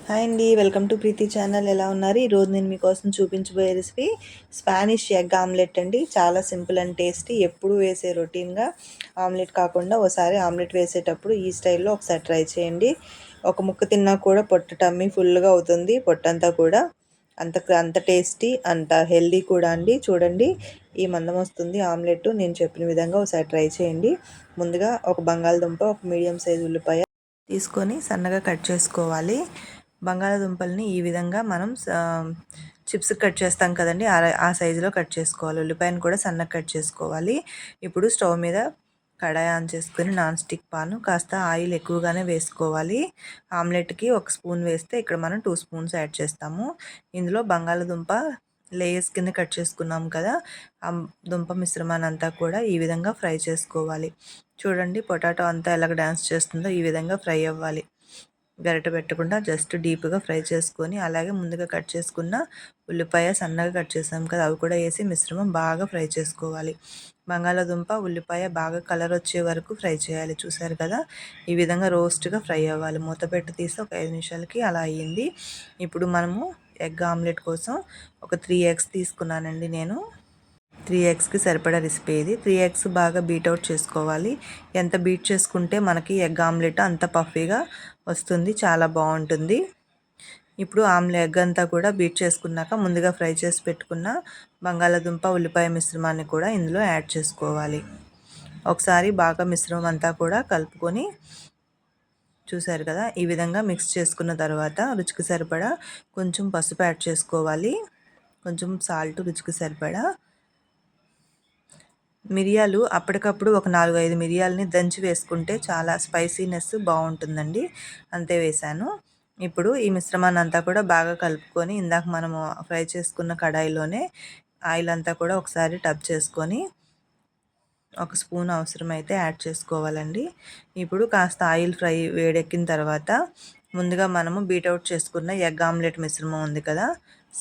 Hi అండి, welcome to Preethi channel. ఎలా ఉన్నారు? ఈరోజు నేను మీకోసం చూపించబోయే రెసిపీ స్పానిష్ ఎగ్ ఆమ్లెట్ అండి. చాలా సింపుల్ అండ్ టేస్టీ. ఎప్పుడు వేసే రొటీన్గా ఆమ్లెట్ కాకుండా ఒకసారి ఆమ్లెట్ వేసేటప్పుడు ఈ స్టైల్లో ఒకసారి ట్రై చేయండి. ఒక ముక్క తిన్నా కూడా పొట్ట టమ్మీ ఫుల్గా అవుతుంది. పొట్టంతా కూడా అంత టేస్టీ, అంత హెల్దీ కూడా అండి. చూడండి, ఈ మందం వస్తుంది ఆమ్లెట్. నేను చెప్పిన విధంగా ఒకసారి ట్రై చేయండి. ముందుగా ఒక బంగాళదుంప, ఒక మీడియం సైజు ఉల్లిపాయ తీసుకొని సన్నగా కట్ చేసుకోవాలి. బంగాళాదుంపల్ని ఈ విధంగా మనం చిప్స్ కట్ చేస్తాం కదండి, ఆ సైజులో కట్ చేసుకోవాలి. ఉల్లిపాయను కూడా సన్నగా కట్ చేసుకోవాలి. ఇప్పుడు స్టవ్ మీద కడాయి ఆన్ చేసుకొని నాన్ స్టిక్ పాను కాస్త ఆయిల్ ఎక్కువగానే వేసుకోవాలి. ఆమ్లెట్కి 1 స్పూన్ వేస్తే ఇక్కడ మనం 2 స్పూన్స్ యాడ్ చేస్తాము. ఇందులో బంగాళాదుంప లేయర్స్ కింద కట్ చేసుకున్నాం కదా, ఆ దుంప మిశ్రమాన్ని అంతా కూడా ఈ విధంగా ఫ్రై చేసుకోవాలి. చూడండి, పొటాటో అంతా ఎలాగ డాన్స్ చేస్తుందో ఈ విధంగా ఫ్రై అవ్వాలి. గరిట పెట్టకుండా జస్ట్ డీప్గా ఫ్రై చేసుకొని, అలాగే ముందుగా కట్ చేసుకున్న ఉల్లిపాయ సన్నగా కట్ చేసాం కదా, అవి కూడా వేసి మిశ్రమం బాగా ఫ్రై చేసుకోవాలి. బంగాళాదుంప ఉల్లిపాయ బాగా కలర్ వచ్చే వరకు ఫ్రై చేయాలి. చూసారు కదా, ఈ విధంగా రోస్ట్గా ఫ్రై అవ్వాలి. మూత పెట్టి తీసి ఒక 5 నిమిషాలకి అలా అయ్యింది. ఇప్పుడు మనము ఎగ్ ఆమ్లెట్ కోసం ఒక 3 ఎగ్స్ తీసుకున్నానండి. నేను 3 ఎగ్స్కి సరిపడా రెసిపీ ఇది. 3 ఎగ్స్ బాగా బీట్అవుట్ చేసుకోవాలి. ఎంత బీట్ చేసుకుంటే మనకి ఎగ్ ఆమ్లెట్ అంత పఫీగా వస్తుంది, చాలా బాగుంటుంది. ఇప్పుడు ఎగ్ అంతా కూడా బీట్ చేసుకున్నాక ముందుగా ఫ్రై చేసి పెట్టుకున్న బంగాళాదుంప ఉల్లిపాయ మిశ్రమాన్ని కూడా ఇందులో యాడ్ చేసుకోవాలి. ఒకసారి బాగా మిశ్రమం అంతా కూడా కలుపుకొని, చూసారు కదా, ఈ విధంగా మిక్స్ చేసుకున్న తర్వాత రుచికి సరిపడా కొంచెం పసుపు యాడ్ చేసుకోవాలి. కొంచెం సాల్ట్ రుచికి సరిపడా. మిరియాలు అప్పటికప్పుడు ఒక 4-5 మిరియాలని దంచి వేసుకుంటే చాలా స్పైసీనెస్ బాగుంటుందండి. అంతే వేశాను. ఇప్పుడు ఈ మిశ్రమాన్ని అంతా కూడా బాగా కలుపుకొని, ఇందాక మనము ఫ్రై చేసుకున్న కడాయిలోనే ఆయిల్ అంతా కూడా ఒకసారి టబ్ చేసుకొని 1 స్పూన్ అవసరమైతే యాడ్ చేసుకోవాలండి. ఇప్పుడు కాస్త ఆయిల్ వేడెక్కిన తర్వాత ముందుగా మనము బీట్అవుట్ చేసుకున్న ఎగ్ ఆమ్లెట్ మిశ్రమం ఉంది కదా,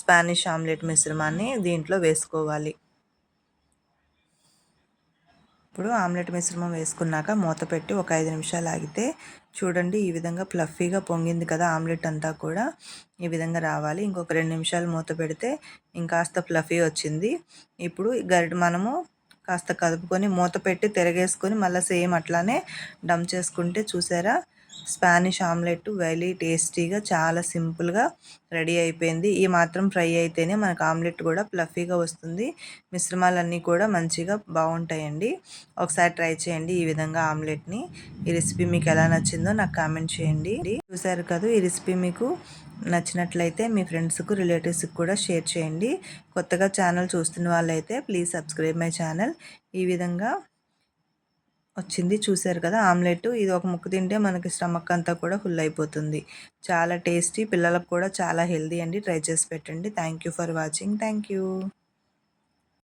స్పానిష్ ఆమ్లెట్ మిశ్రమాన్ని దీంట్లో వేసుకోవాలి. ఇప్పుడు ఆమ్లెట్ మిశ్రమం వేసుకున్నాక మూత పెట్టి ఒక 5 నిమిషాలు ఆగితే చూడండి, ఈ విధంగా ఫ్లఫీగా పొంగింది కదా ఆమ్లెట్ అంతా కూడా, ఈ విధంగా రావాలి. ఇంకొక 2 నిమిషాలు మూత పెడితే ఇంకాస్త ఫ్లఫీ వచ్చింది. ఇప్పుడు మనము కాస్త కలుపుకొని మూత పెట్టి తిరగేసుకొని మళ్ళీ సేమ్ అట్లానే డమ్ చేసుకుంటే, చూసారా, స్పానిష్ ఆమ్లెట్ వెరీ టేస్టీగా చాలా సింపుల్గా రెడీ అయిపోయింది. ఈ మాత్రం ఫ్రై అయితేనే మనకు ఆమ్లెట్ కూడా ఫ్లఫీగా వస్తుంది. మిశ్రమాలన్నీ కూడా మంచిగా బాగుంటాయండి. ఒకసారి ట్రై చేయండి ఈ విధంగా ఆమ్లెట్ని. ఈ రెసిపీ మీకు ఎలా నచ్చిందో నాకు కామెంట్ చేయండి. చూసారు కదా, ఈ రెసిపీ మీకు నచ్చినట్లయితే మీ ఫ్రెండ్స్కు రిలేటివ్స్కి కూడా షేర్ చేయండి. కొత్తగా ఛానల్ చూస్తున్న వాళ్ళైతే ప్లీజ్ సబ్స్క్రైబ్ మై ఛానల్. ఈ విధంగా వచ్చింది, చూసారు కదా ఆమ్లెట్. ఇది ఒక ముక్క తింటే మనకి స్టమక్ అంతా కూడా ఫుల్ అయిపోతుంది. చాలా టేస్టీ, పిల్లలకు కూడా చాలా హెల్దీ అండి. ట్రై చేసి పెట్టండి. Thank you for watching. Thank you.